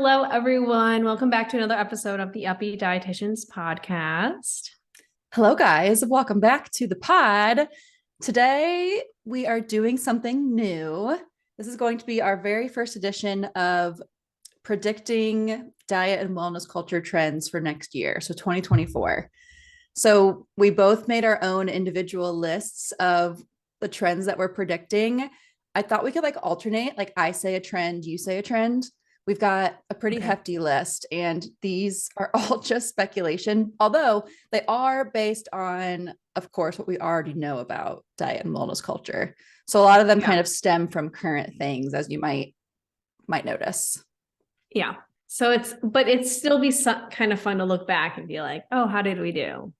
Hello, everyone. Welcome back to another episode of the Up-Beet Dietitians podcast. Hello, guys. Welcome back to the pod. Today, we are doing something new. This is going to be our very first edition of predicting diet and wellness culture trends for next year, so 2024. So we both made our own individual lists of the trends that we're predicting. I thought we could alternate, I say a trend, you say a trend. We've got a pretty hefty list, and these are all just speculation, although they are based on, of course, what we already know about diet and wellness culture. So a lot of them kind of stem from current things, as you might notice. Yeah. So it's still be kind of fun to look back and be like, oh, how did we do?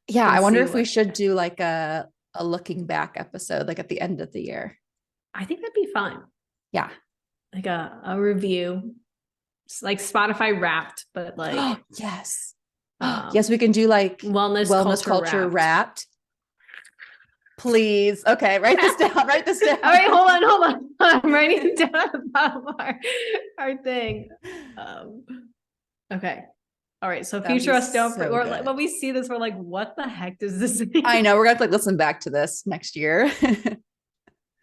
Yeah. I wonder if we should do a looking back episode, at the end of the year. I think that'd be fun. Yeah. Like a review, it's like Spotify Wrapped, but yes. Yes, we can do wellness culture wrapped. Please. Okay, write this down. All right, hold on. I'm writing down our thing. Okay. All right. So future us don't when we see this, we're like, what the heck does this mean? I know, we're gonna have to listen back to this next year.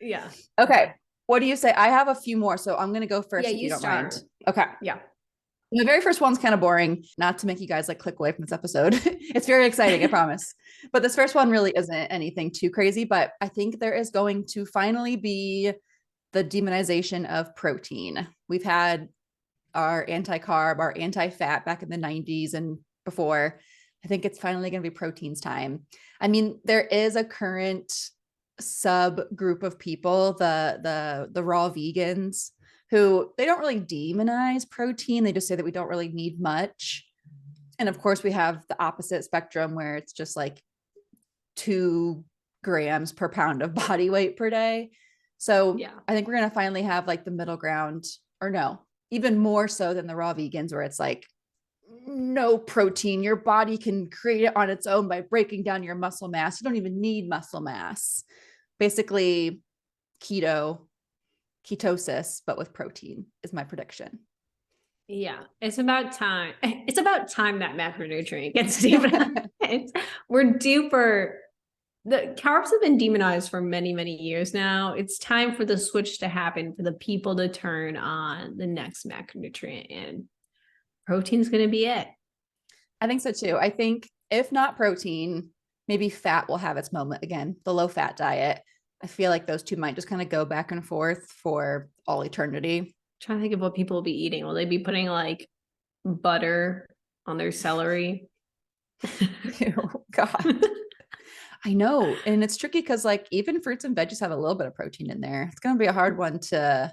Yeah. Okay. What do you say? I have a few more, so I'm going to go first if you don't start. mind. Okay. Yeah. The very first one's kind of boring, not to make you guys click away from this episode. It's very exciting, I promise. But this first one really isn't anything too crazy, but I think there is going to finally be the demonization of protein. We've had our anti-carb, our anti-fat back in the 90s and before. I think it's finally going to be protein's time. I mean, there is a current subgroup of people, the raw vegans, who they don't really demonize protein. They just say that we don't really need much. And of course, we have the opposite spectrum where it's just 2 grams per pound of body weight per day. So yeah, I think we're going to finally have the middle ground, or no, even more so than the raw vegans, where it's no protein. Your body can create it on its own by breaking down your muscle mass. You don't even need muscle mass. Basically, ketosis, but with protein is my prediction. Yeah, it's about time. It's about time that macronutrient gets demonized. We're due for the carbs have been demonized for many, many years now. It's time for the switch to happen for the people to turn on the next macronutrient, and protein's going to be it. I think so too. I think if not protein, maybe fat will have its moment again, the low fat diet. I feel like those two might just kind of go back and forth for all eternity. I'm trying to think of what people will be eating. Will they be putting butter on their celery? Ew, God. I know. And it's tricky because even fruits and veggies have a little bit of protein in there. It's going to be a hard one to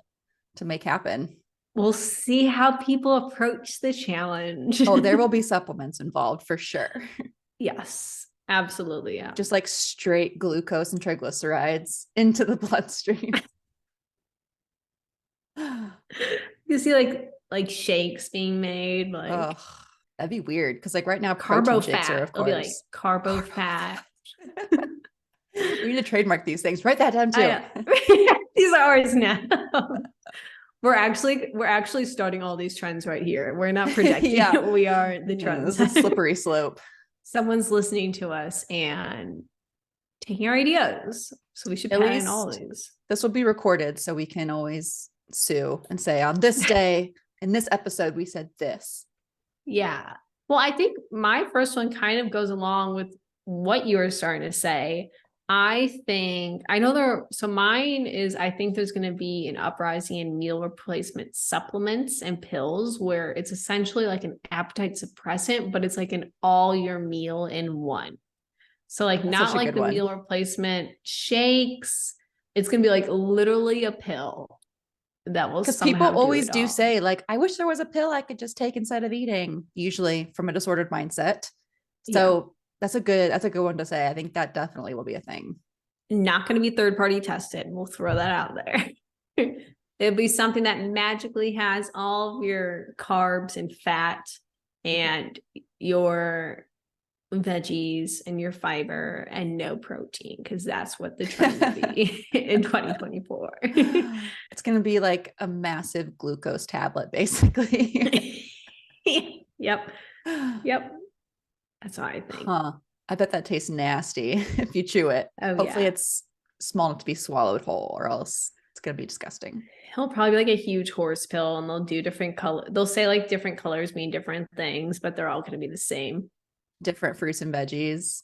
make happen. We'll see how people approach the challenge. Oh, there will be supplements involved for sure. Yes, absolutely. Yeah. Just straight glucose and triglycerides into the bloodstream. You see shakes being made. Oh, that'd be weird. Because right now, carbo shakes fat. Are, of course. It'll be carbo fat. We need to trademark these things. Write that down too. These are ours now. We're actually starting all these trends right here. We're not projecting. Yeah. We are the trends. This is a slippery slope. Someone's listening to us and taking our ideas. So we should patent all these. This will be recorded so we can always sue and say on this day, in this episode, we said this. Yeah. Well, I think my first one kind of goes along with what you were starting to say. I think mine is, I think there's going to be an uprising in meal replacement supplements and pills, where it's essentially an appetite suppressant, but it's an all your meal in one. So not the one. Meal replacement shakes. It's going to be literally a pill that will, because people always do say I wish there was a pill I could just take instead of eating, usually from a disordered mindset. So yeah. That's a good one to say. I think that definitely will be a thing. Not going to be third-party tested. We'll throw that out there. It'll be something that magically has all of your carbs and fat and your veggies and your fiber and no protein, because that's what the trend will be in 2024. It's going to be like a massive glucose tablet, basically. Yep. Yep. That's what I think. Huh. I bet that tastes nasty if you chew it. Oh, Hopefully yeah. it's small enough to be swallowed whole, or else it's going to be disgusting. He'll probably be like a huge horse pill, and they'll do different color. They'll say like different colors mean different things, but they're all going to be the same. Different fruits and veggies.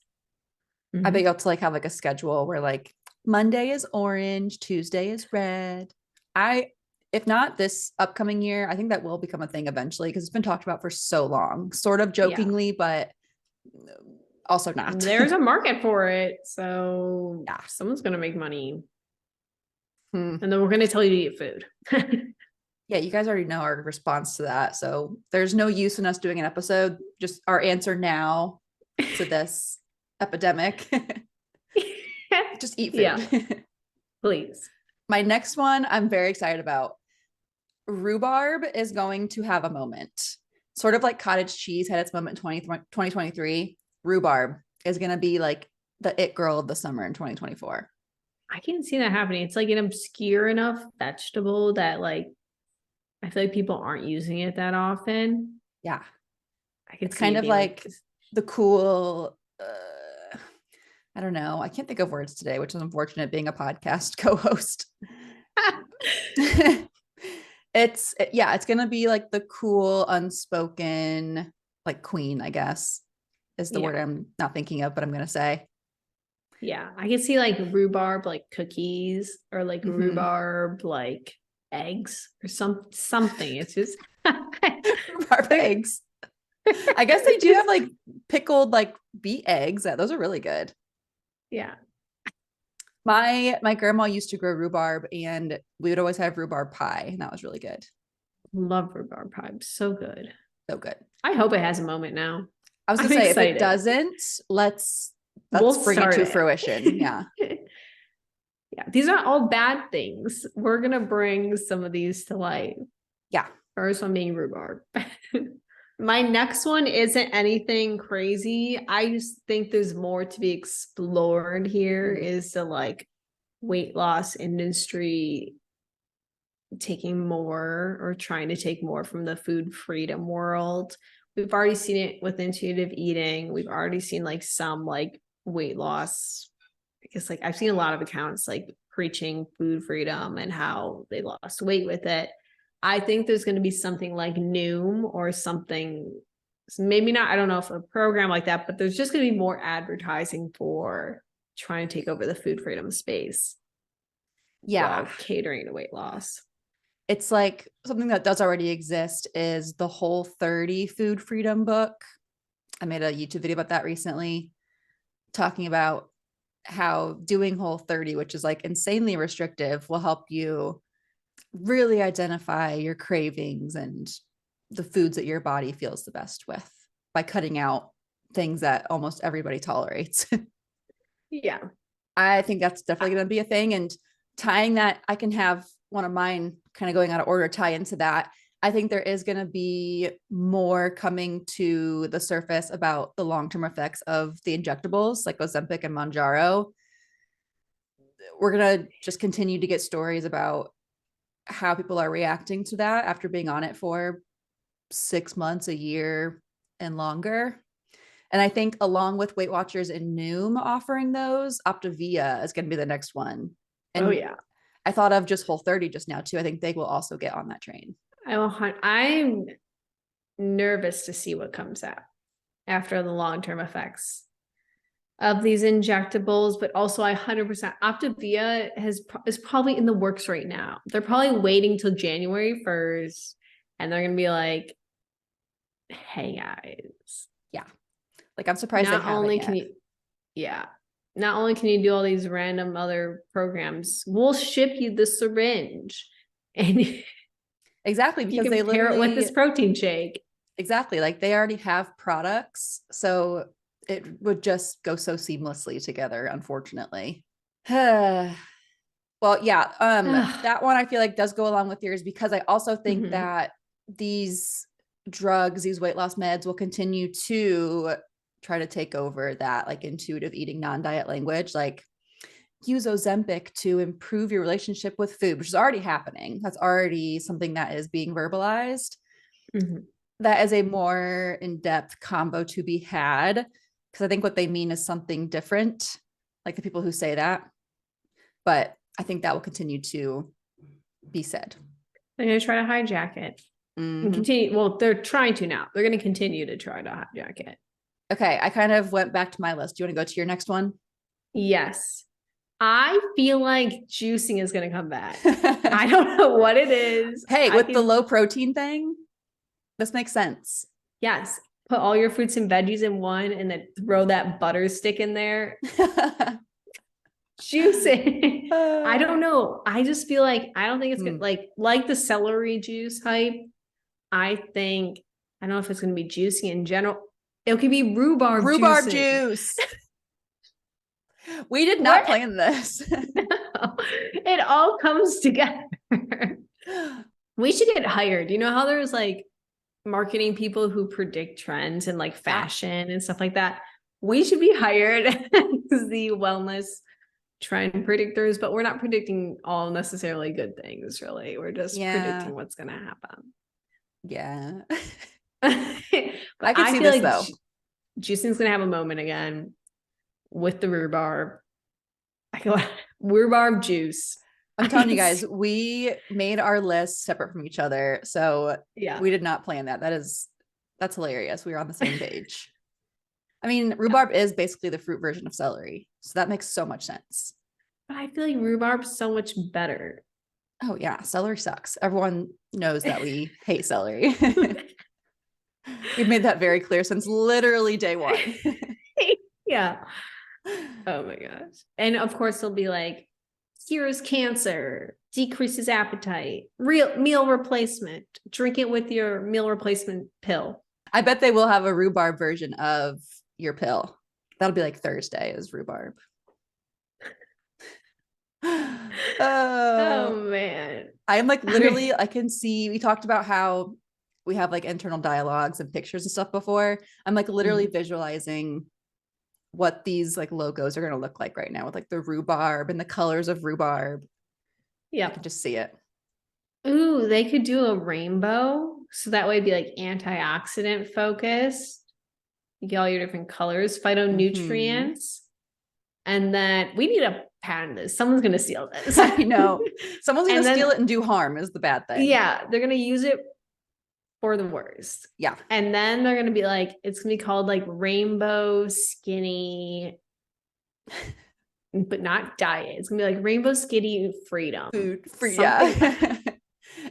I Mhm. bet you have to like have like a schedule where like Monday is orange, Tuesday is red. If not this upcoming year, I think that will become a thing eventually because it's been talked about for so long, sort of Yeah. jokingly, but also not. There's a market for it. So Yeah. someone's going to make money. Hmm. And then we're going to tell you to eat food. Yeah, you guys already know our response to that. So there's no use in us doing an episode. Just our answer now to this epidemic. Just eat Yeah, food. please. My next one I'm very excited about. Rhubarb is going to have a moment. Sort of like cottage cheese had its moment in 2023. Rhubarb is going to be like the it girl of the summer in 2024. I can see that happening. It's like an obscure enough vegetable that like I feel like people aren't using it that often. Yeah. I could It's see kind it of being like the cool, I don't know. I can't think of words today, which is unfortunate being a podcast co-host. It's going to be like the cool, unspoken, like queen, I guess, is the yeah, word I'm not thinking of, but I'm going to say. yeah. I could see like rhubarb like cookies or like Mhm. rhubarb like eggs or something. It's just Rhubarb eggs. I guess they do have like pickled like beet eggs. Those are really good. yeah. My grandma used to grow rhubarb and we would always have rhubarb pie, and that was really good. Love rhubarb pie. So good. So good. I hope it has a moment now. I was gonna I'm say if it excited. doesn't, let's We'll bring it start to it. fruition. Yeah. Yeah, these aren't all bad things. We're gonna bring some of these to light. Yeah. First one being rhubarb. My next one isn't anything crazy. I just think there's more to be explored here is the like weight loss industry taking more or trying to take more from the food freedom world. We've already seen it with intuitive eating. We've already seen like some like weight loss. I guess like I've seen a lot of accounts like preaching food freedom and how they lost weight with it. I think there's going to be something like Noom or something, maybe not, I don't know if a program like that, but there's just going to be more advertising for trying to take over the food freedom space Yeah. while catering to weight loss. It's like something that does already exist is the Whole30 food freedom book. I made a YouTube video about that recently, talking about how doing Whole30, which is like insanely restrictive, will help you really identify your cravings and the foods that your body feels the best with by cutting out things that almost everybody tolerates. Yeah. I think that's definitely going to be a thing. And tying that, I can have one of mine kind of going out of order, tie into that. I think there is going to be more coming to the surface about the long-term effects of the injectables like Ozempic and Mounjaro. We're going to just continue to get stories about how people are reacting to that after being on it for 6 months, a year, and longer. And I think along with Weight Watchers and Noom offering those, Optavia is going to be the next one. Oh And yeah. I thought of just Whole30 just now too. I think they will also get on that train. I'm nervous to see what comes out after the long-term effects of these injectables, but also I 100% Optavia is probably in the works right now. They're probably waiting till January 1st and they're going to be like, hey guys. Yeah. Like I'm surprised they haven't yet. Not only can you do all these random other programs, we'll ship you the syringe and Exactly, you because can they pair it with literally, this protein shake. exactly, like they already have products. So it would just go so seamlessly together, unfortunately. Well, yeah, that one I feel like does go along with yours because I also think Mhm. that these drugs, these weight loss meds will continue to try to take over that like intuitive eating non-diet language, like use Ozempic to improve your relationship with food, which is already happening. That's already something that is being verbalized. Mhm. That is a more in-depth combo to be had, because I think what they mean is something different, like the people who say that. But I think that will continue to be said. They're going to try to hijack it and continue. Well, they're trying to now. They're going to continue to try to hijack it. Okay, I kind of went back to my list. Do you want to go to your next one? Yes. I feel like juicing is going to come back. I don't know what it is. Hey, with the low protein thing, this makes sense. Yes. Put all your fruits and veggies in one and then throw that butter stick in there. Juicing. I don't know. I just feel like I don't think it's good. Like the celery juice hype. I don't know if it's going to be juicing in general. It could be rhubarb juice. We did not plan this. It all comes together. We should get hired. You know how there's like marketing people who predict trends and like fashion and stuff like that? We should be hired as the wellness trend predictors, but we're not predicting all necessarily good things, really. We're just predicting what's going to happen. Yeah. But I feel like though. Juicing's going to have a moment again with the rhubarb. Rhubarb juice. I'm telling you guys, we made our list separate from each other. So we did not plan that. That's hilarious. We were on the same page. I mean, rhubarb is basically the fruit version of celery. So that makes so much sense. But I feel like rhubarb's so much better. Oh yeah, celery sucks. Everyone knows that we hate celery. We've made that very clear since literally day one. Yeah. Oh my gosh. And of course they'll be like, cures cancer, decreases appetite, real meal replacement, drink it with your meal replacement pill. I bet they will have a rhubarb version of your pill. That'll be like Thursday is rhubarb. Oh man. I am like literally, I can see, we talked about how we have like internal dialogues and pictures and stuff before. I'm like literally visualizing what these like logos are going to look like right now with like the rhubarb and the colors of rhubarb. Yeah. I can just see it. Ooh, they could do a rainbow. So that way it'd be like antioxidant focused. You get all your different colors, phytonutrients. And then we need to patent this. Someone's going to steal this. I know. Someone's going to steal it and do harm is the bad thing. Yeah. They're going to use it for the worst. Yeah. And then they're going to be like, it's going to be called like rainbow skinny, but not diet. It's going to be like rainbow skinny freedom. Food free. Yeah.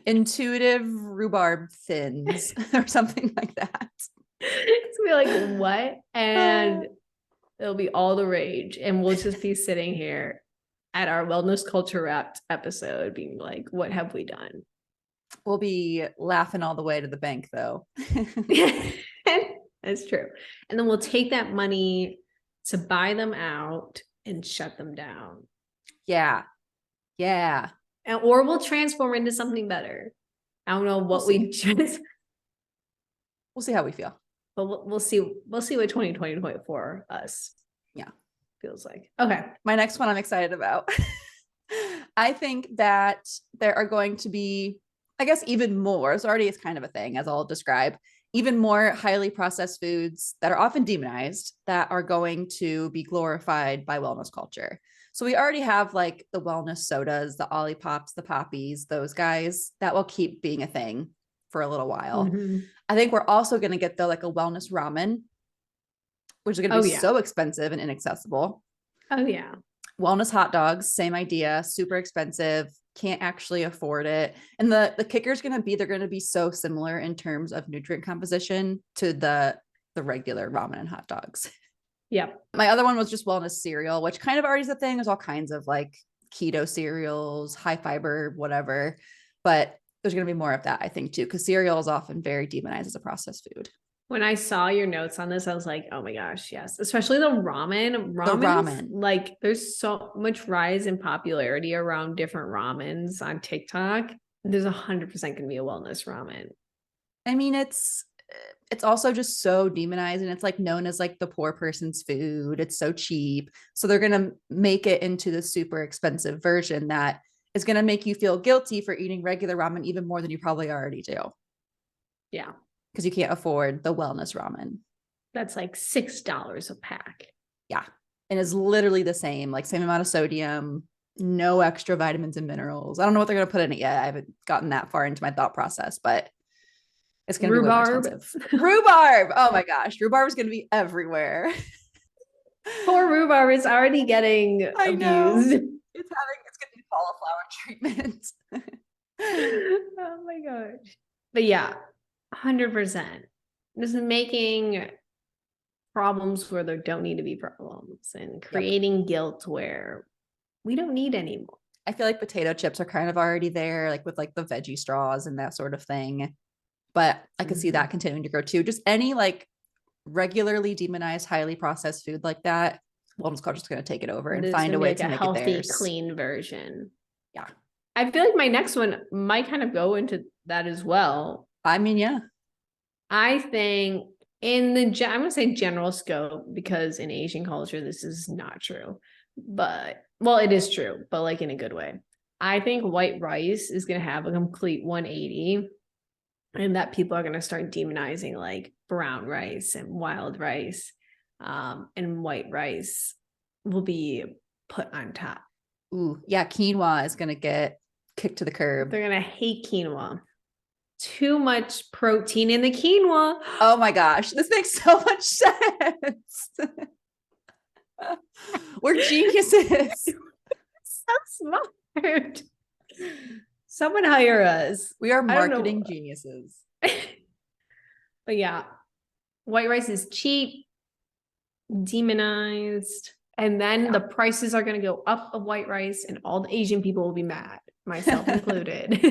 Intuitive rhubarb thins or something like that. It's going to be like, what? And it'll be all the rage. And we'll just be sitting here at our Wellness Culture Wrapped episode being like, what have we done? We'll be laughing all the way to the bank though. That's true. And then we'll take that money to buy them out and shut them down. Yeah. Yeah. Or we'll transform into something better. I don't know what we'll see how we feel. But we'll see what 2020 for us feels like. Okay. My next one I'm excited about. I think that there are going to be, I guess, even more. It's already kind of a thing, as I'll describe, even more highly processed foods that are often demonized that are going to be glorified by wellness culture. So we already have like the wellness sodas, the Olippops, the Poppies, those guys that will keep being a thing for a little while. I think we're also going to get like a wellness ramen, which is going to be so expensive and inaccessible. Oh yeah. Wellness hot dogs, same idea, super expensive, can't actually afford it. And the kicker is going to be, they're going to be so similar in terms of nutrient composition to the regular ramen and hot dogs. Yeah. My other one was just wellness cereal, which kind of already is a thing. There's all kinds of like keto cereals, high fiber, whatever. But there's going to be more of that, I think, too, because cereal is often very demonized as a processed food. When I saw your notes on this, I was like, oh my gosh, yes. Especially the ramen. Like there's so much rise in popularity around different ramens on TikTok. There's 100% going to be a wellness ramen. I mean, it's it's also just so demonized, and it's like known as like the poor person's food. It's so cheap. So they're going to make it into the super expensive version that is going to make you feel guilty for eating regular ramen even more than you probably already do. Yeah. Because you can't afford the wellness ramen. That's like $6 a pack. Yeah. And it's literally the same, like same amount of sodium, no extra vitamins and minerals. I don't know what they're going to put in it yet. I haven't gotten that far into my thought process, but it's going to be way more expensive. Rhubarb. Oh my gosh. Rhubarb is going to be everywhere. Poor rhubarb is already getting abused. It's going to be cauliflower treatment. Oh my gosh. But yeah, 100%. This is making problems where there don't need to be problems and creating guilt where we don't need anymore. I feel like potato chips are kind of already there, like with like the veggie straws and that sort of thing. But I could see that continuing to grow too. Just any like regularly demonized, highly processed food like that, wellness culture is going to take it over and find a way to make healthy, it theirs. clean version. Yeah. I feel like my next one might kind of go into that as well. I mean, yeah. I think in the, I'm going to say general scope, because in Asian culture, this is not true. But, well, it is true, but like in a good way. I think white rice is going to have a complete 180, and that people are going to start demonizing like brown rice and wild rice, and white rice will be put on top. Ooh, yeah. Quinoa is going to get kicked to the curb. They're going to hate quinoa. Too much protein in the quinoa. Oh my gosh, this makes so much sense. We're geniuses. So smart. Someone hire us. We are marketing geniuses. But yeah, white rice is cheap, demonized, and then the prices are going to go up of white rice, and all the Asian people will be mad, myself included.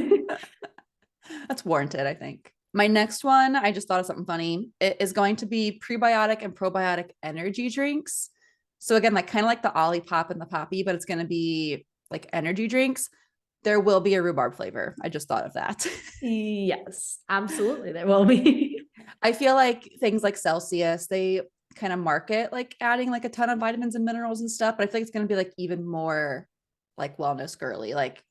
That's warranted, I think. My next one, I just thought of something funny. It is going to be prebiotic and probiotic energy drinks. So again, like kind of like the Olipop and the Poppy, but it's going to be like energy drinks. There will be a rhubarb flavor. I just thought of that. Yes, absolutely. There will be. I feel like things like Celsius, they kind of market like adding like a ton of vitamins and minerals and stuff, but I think it's going to be like even more like wellness girly, like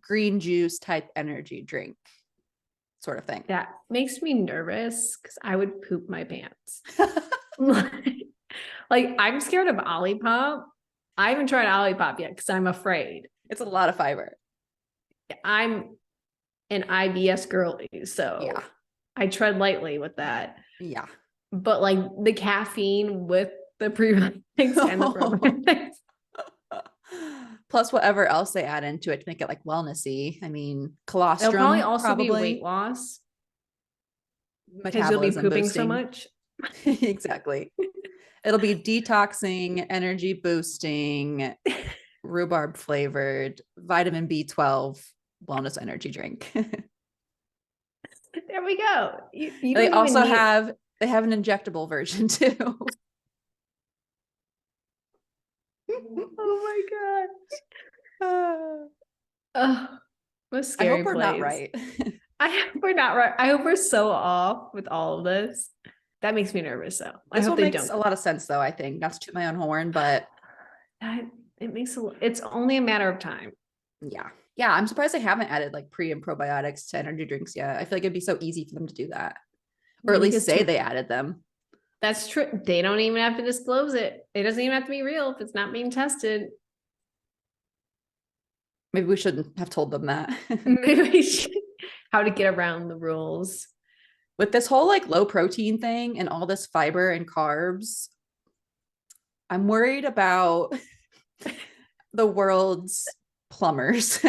green juice type energy drink sort of thing. That makes me nervous because I would poop my pants. Like I'm scared of Olipop. I haven't tried Olipop yet because I'm afraid. It's a lot of fiber. I'm an IBS girly, so yeah, I tread lightly with that. Yeah. But like the caffeine with the prebiotics and the probiotics. Plus whatever else they add into it to make it like wellnessy. I mean, colostrum. It'll probably also be weight loss. Because you'll be pooping boosting. So much. Exactly. It'll be detoxing, energy boosting, rhubarb flavored, vitamin B12 wellness energy drink. There we go. They also have an injectable version too. Oh my god. What a scary I hope we're place. not right. I hope we're not right. I hope we're so off with all of this. That makes me nervous though. I hope they makes a lot of sense though, I think. Not to toot my own horn, but it's only a matter of time. Yeah. Yeah, I'm surprised they haven't added like pre and probiotics to energy drinks yet. I feel like it'd be so easy for them to do that. Or at least say they added them. That's true. They don't even have to disclose it. It doesn't even have to be real if it's not being tested. Maybe we shouldn't have told them that. Maybe we should. How to get around the rules. With this whole like low protein thing and all this fiber and carbs, I'm worried about the world's plumbers.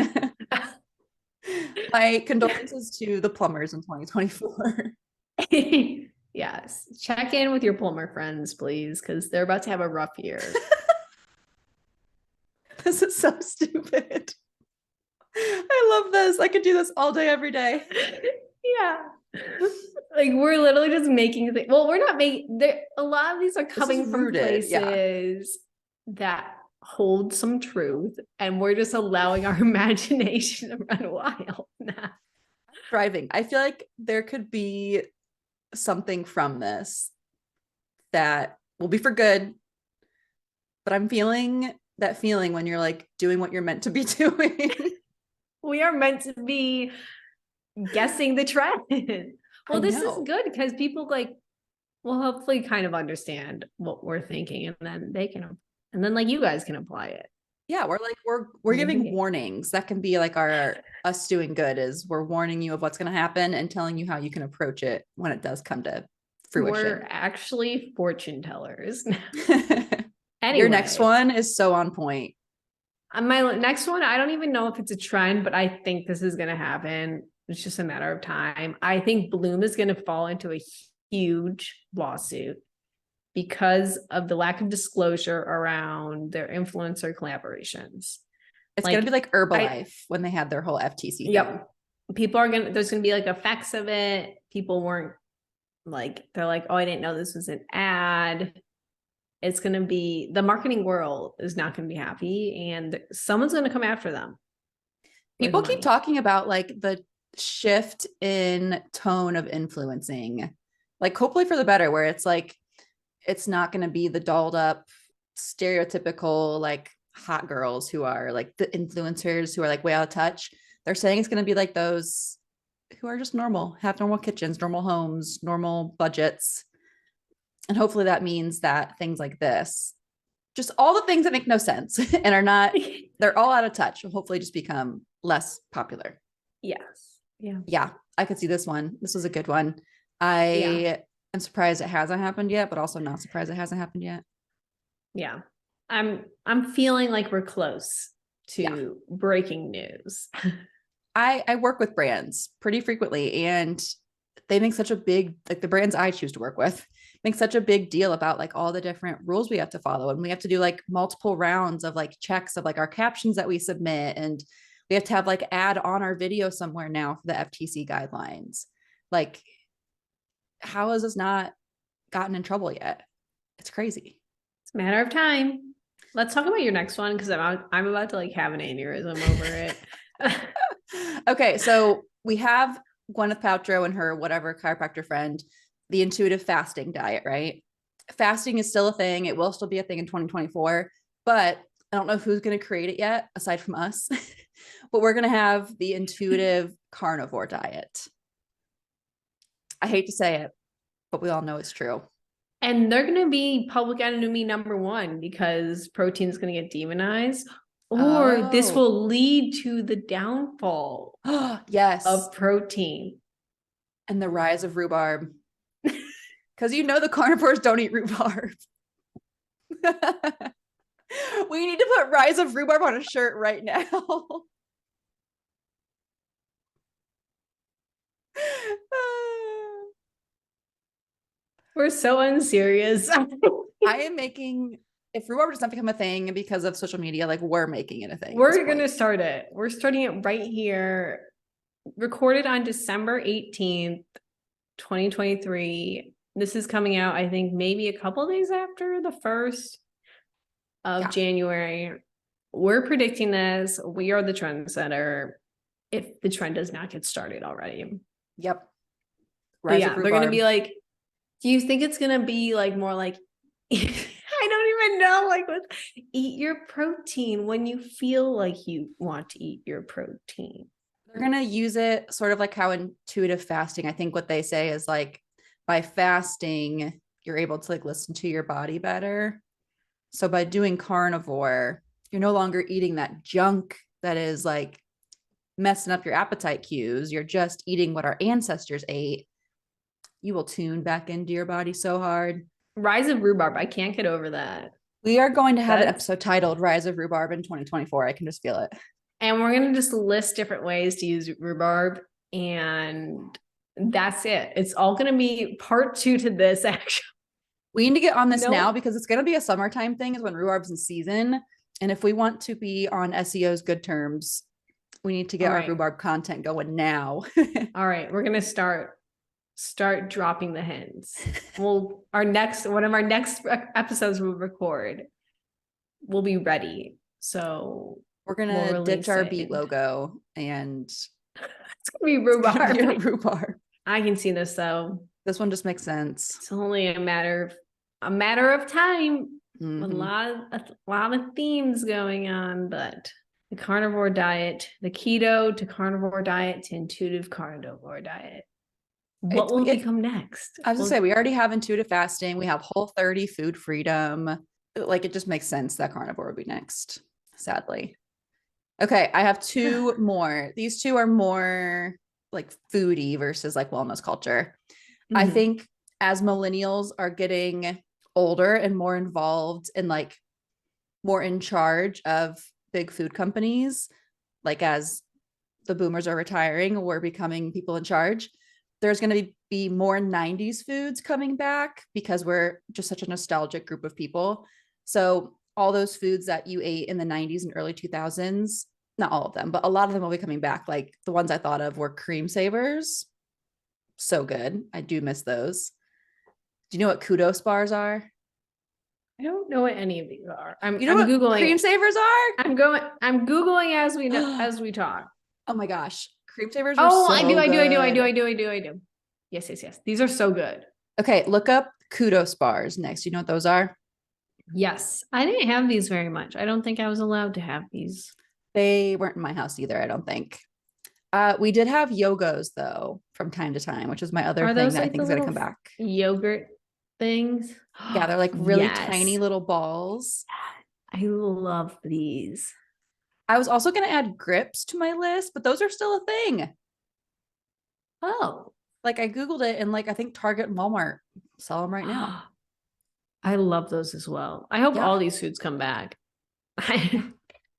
My condolences to the plumbers in 2024. Yes. Check in with your plumber friends, please, because they're about to have a rough year. This is so stupid. I love this. I could do this all day, every day. Yeah. Like we're literally just making things. Well, we're not making a lot of these are coming from places that hold some truth, and we're just allowing our imagination to run wild now. Thriving. I feel like there could be something from this that will be for good, but I'm feeling that feeling when you're like doing what you're meant to be doing. We are meant to be guessing the trend. Well, I this is know. good because people like will hopefully kind of understand what we're thinking, and then they can, and then like you guys can apply it. Yeah, we're giving warnings. That can be like our us doing good is we're warning you of what's going to happen and telling you how you can approach it when it does come to We're fruition. actually fortune tellers. Your next Anyway, one is so on point. my next one, I don't even know if it's a trend, but I think this is going to happen. It's just a matter of time. I think Bloom is going to fall into a huge lawsuit because of the lack of disclosure around their influencer collaborations. It's Like, gonna be like Herbalife when they had their whole FTC yep. thing. People are gonna, there's gonna be like effects of it. People weren't like, they're like, oh, I didn't know this was an ad. It's gonna be, the marketing world is not gonna be happy, and someone's gonna come after them. People keep talking about like the shift in tone of influencing, like hopefully for the better, where it's like it's not going to be the dolled up stereotypical like hot girls who are like the influencers who are like way out of touch. They're saying it's going to be like those who are just normal, have normal kitchens, normal homes, normal budgets. And hopefully that means that things like this, just all the things that make no sense and are not, they're all out of touch, will hopefully just become less popular. Yes. Yeah. Yeah, I could see this one. This was a good one. I am surprised it hasn't happened yet, but also not surprised it hasn't happened yet. Yeah. I'm feeling like we're close to breaking news. I work with brands pretty frequently, and they make such a big, like the brands I choose to work with make such a big deal about like all the different rules we have to follow. And we have to do like multiple rounds of like checks of like our captions that we submit. And we have to have like ad on our video somewhere now for the FTC guidelines. Like, how has this not gotten in trouble yet? It's crazy. It's a matter of time. Let's talk about your next one because I'm about to like have an aneurysm over it. Okay, so we have Gwyneth Paltrow and her whatever chiropractor friend, the intuitive fasting diet, right? Fasting is still a thing. It will still be a thing in 2024, but I don't know who's going to create it yet aside from us. But we're going to have the intuitive carnivore diet. I hate to say it, but we all know it's true. And they're going to be public enemy number one because protein is going to get demonized, or this will lead to the downfall yes, of protein and the rise of rhubarb. Because you know the carnivores don't eat rhubarb. We need to put rise of rhubarb on a shirt right now. We're so unserious. I am making, if rhubarb does not become a thing because of social media, like we're making it a thing. We're going to start it. We're starting it right here. Recorded on December 18th, 2023. This is coming out, I think, maybe a couple days after the 1st of January. We're predicting this. We are the trendsetter if the trend does not get started already. Yep. Yeah, they're going to be like, do you think it's going to be like more like, I don't even know, like what, eat your protein when you feel like you want to eat your protein. They're going to use it sort of like how intuitive fasting, I think what they say is like by fasting, you're able to like listen to your body better. So by doing carnivore, you're no longer eating that junk that is like messing up your appetite cues. You're just eating what our ancestors ate. You will tune back into your body so hard. Rise of rhubarb. I can't get over that. We are going to have an episode titled Rise of Rhubarb in 2024. I can just feel it. And we're going to just list different ways to use rhubarb. And that's it. It's all going to be part 2 to this, actually. We need to get on this now because it's going to be a summertime thing is when rhubarb's in season. And if we want to be on SEO's good terms, we need to get our rhubarb content going now. All right. We're going to start dropping the hints. Well, one of our next episodes we'll record will be ready. So we're going to ditch our Beet logo and it's going to be rhubarb. Rhubarb. I can see this though. This one just makes sense. It's only a matter of time. Mhm. A lot of themes going on, but the carnivore diet, the keto to carnivore diet to intuitive carnivore diet. What will become next? I was gonna say, we already have intuitive fasting. We have Whole30 food freedom. Like, it just makes sense that carnivore would be next, sadly. Okay, I have two more. These two are more like foodie versus like wellness culture. I think as millennials are getting older and more involved and like more in charge of big food companies, like as the boomers are retiring, we're becoming people in charge. There's going to be more 90s foods coming back because we're just such a nostalgic group of people. So all those foods that you ate in the 90s and early 2000s, not all of them, but a lot of them will be coming back. Like the ones I thought of were cream savers. So good. I do miss those. Do you know what kudos bars are? I don't know what any of these are. I'm what Googling cream it. savers are? I'm Googling as we talk. Oh my gosh. Cream savers are Oh, so I do. good. Yes. These are so good. Okay, look up kudos bars next. You know what those are? Yes. I didn't have these very much. I don't think I was allowed to have these. They weren't in my house either, I don't think. We did have yogos though from time to time, which is my other Are thing those that I like think the is gonna little come back. yogurt things? Yeah, they're like really Yes. tiny little balls. I love these. I was also gonna add grips to my list, but those are still a thing. Oh, Like I Googled it and like I think Target and Walmart sell them right now. I love those as well. I hope Yeah. all these foods come back.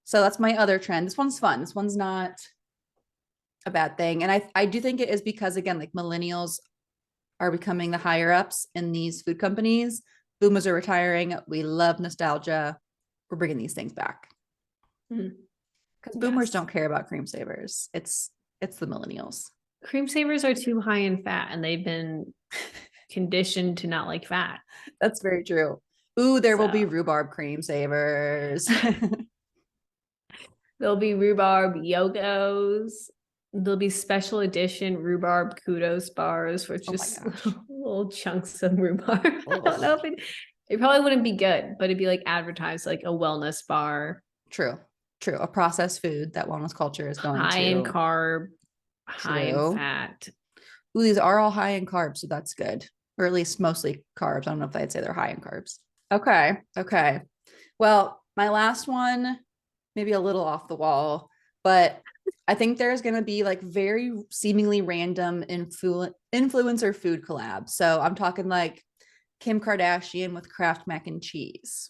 So that's my other trend. This one's fun. This one's not a bad thing. And I do think it is because again, like millennials are becoming the higher ups in these food companies. Boomers are retiring. We love nostalgia. We're bringing these things back. Because boomers don't care about cream savers. It's the millennials. Cream savers are too high in fat and they've been conditioned to not like fat. That's very true. Ooh, there will be rhubarb cream savers. There'll be rhubarb yogos. There'll be special edition rhubarb kudos bars, which just little chunks of rhubarb. I don't know if it probably wouldn't be good, but it'd be like advertised like a wellness bar. True. A processed food that wellness culture is going high in carb, high in fat. Ooh, these are all high in carbs, so that's good. Or at least mostly carbs. I don't know if I'd say they're high in carbs. Okay. Well, my last one, maybe a little off the wall, but I think there's going to be like very seemingly random influencer food collabs. So I'm talking like Kim Kardashian with Kraft mac and cheese,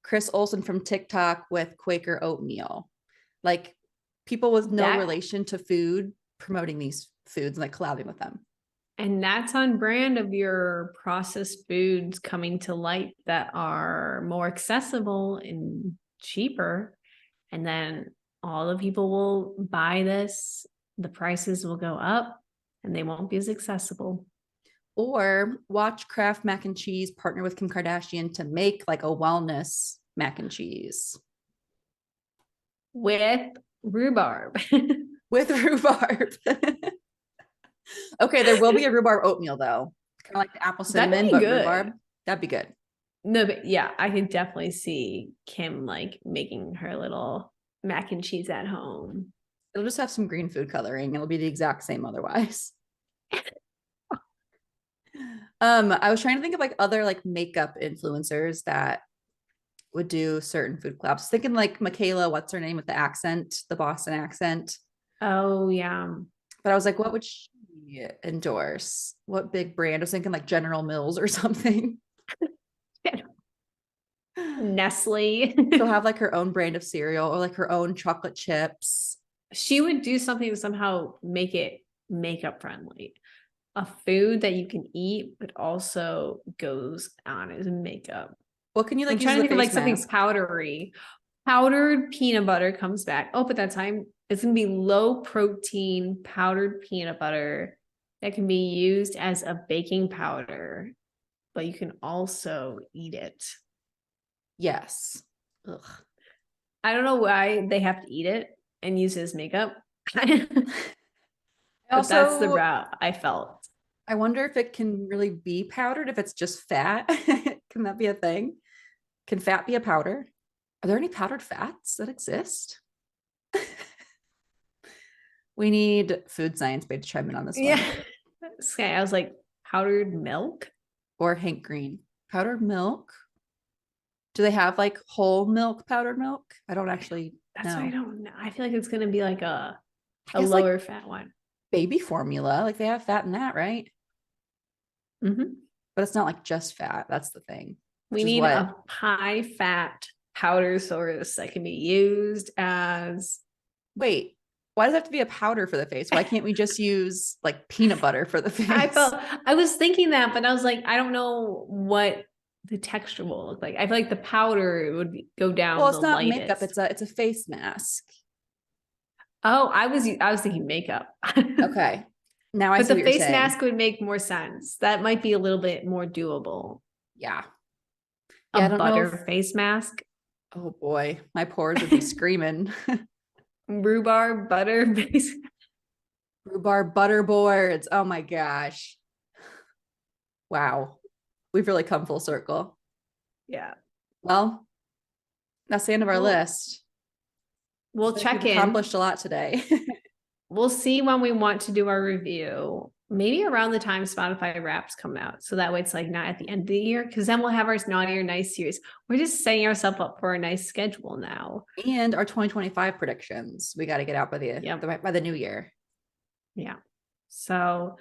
Chris Olsen from TikTok with Quaker oatmeal, like people with no relation to food promoting these foods and like collabing with them. And that's on brand of your processed foods coming to light that are more accessible and cheaper. And then all the people will buy this, the prices will go up and they won't be as accessible. Or watch Kraft mac and cheese partner with Kim Kardashian to make like a wellness mac and cheese. With rhubarb. With rhubarb. Okay, there will be a rhubarb oatmeal though. Kind of like the apple cinnamon, but good. Rhubarb. That'd be good. No, but yeah, I could definitely see Kim like making her little mac and cheese at home. It'll just have some green food coloring. It'll be the exact same otherwise. I was trying to think of like other like makeup influencers that would do certain food collabs. Thinking like Michaela, what's her name with the accent, the Boston accent. Oh yeah. But I was like, what would she endorse? What big brand? I was thinking like General Mills or something. Nestle. She'll have like her own brand of cereal or like her own chocolate chips. She would do something to somehow make it makeup friendly. A food that you can eat, but also goes on as makeup. What can you like? I'm trying to think of like something powdery. Powdered peanut butter comes back. Oh, but that time it's gonna be low protein powdered peanut butter that can be used as a baking powder, but you can also eat it. Yes. Ugh. I don't know why they have to eat it and use it as makeup. Also, that's the route I felt. I wonder if it can really be powdered if it's just fat. Can that be a thing? Can fat be a powder? Are there any powdered fats that exist? We need food science babe to chime in on this one. Yeah. Okay, I was like, powdered milk? Or Hank Green. Powdered milk? Do they have like whole milk, powdered milk? I don't actually That's why I know. don't know. I feel like it's gonna be like I a guess like lower fat one. baby formula, like they have fat in that, right? Mhm. But it's not like just fat. That's the thing, which We is need what. a high fat powder source that can be used as Wait, why does it have to be a powder for the face? Why can't we just use like peanut butter for the I face? felt I was thinking that, but I was like, I don't know what the texture will look like. I feel like the powder would go Well, down it's the not makeup. lightest. It's a face mask. Oh, I was thinking makeup. Okay, now I But see the what you're face saying. mask would make more sense. That might be a little bit more doable. Yeah, A yeah. I don't know if. butter face mask, Oh boy, my pores would be screaming. rhubarb butter face. Rhubarb butter boards. Oh my gosh. Wow. We've really come full circle. Yeah. Well, that's the end of our Well, list. I we'll feel like we've check in. accomplished a lot today. We'll see when we want to do our review. Maybe around the time Spotify Wraps come out. So that way it's like not at the end of the year. Cause then we'll have our naughty or nice series. We're just setting ourselves up for a nice schedule now. And our 2025 predictions. We got to get out by Yep. by the new year. Yeah. So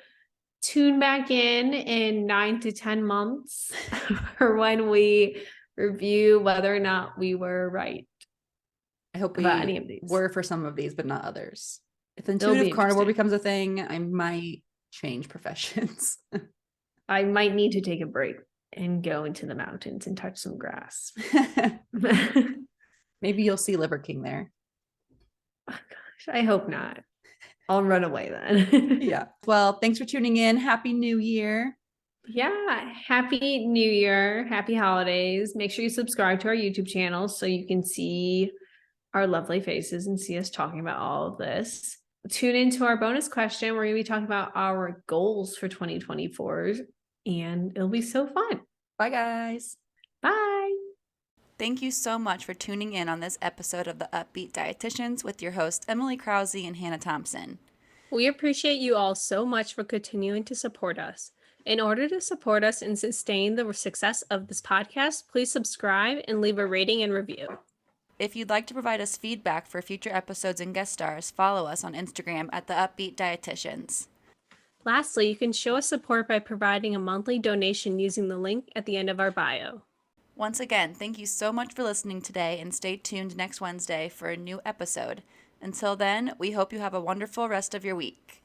tune back in 9 to 10 months for when we review whether or not we were right I hope about any we of these. were for some of these, but not others. If It'll be intuitive carnivore interesting. becomes a thing, I might change professions. I might need to take a break and go into the mountains and touch some grass. Maybe you'll see Liver King there. Oh, gosh, I hope not. I'll run away then. Yeah. Well, thanks for tuning in. Happy New Year. Yeah. Happy New Year. Happy holidays. Make sure you subscribe to our YouTube channel so you can see our lovely faces and see us talking about all of this. Tune into our bonus question. We're going to be talking about our goals for 2024, and it'll be so fun. Bye, guys. Bye. Thank you so much for tuning in on this episode of the Up-Beet Dietitians with your hosts, Emily Krause and Hannah Thompson. We appreciate you all so much for continuing to support us. In order to support us and sustain the success of this podcast, please subscribe and leave a rating and review. If you'd like to provide us feedback for future episodes and guest stars, follow us on Instagram at the Up-Beet Dietitians. Lastly, you can show us support by providing a monthly donation using the link at the end of our bio. Once again, thank you so much for listening today, and stay tuned next Wednesday for a new episode. Until then, we hope you have a wonderful rest of your week.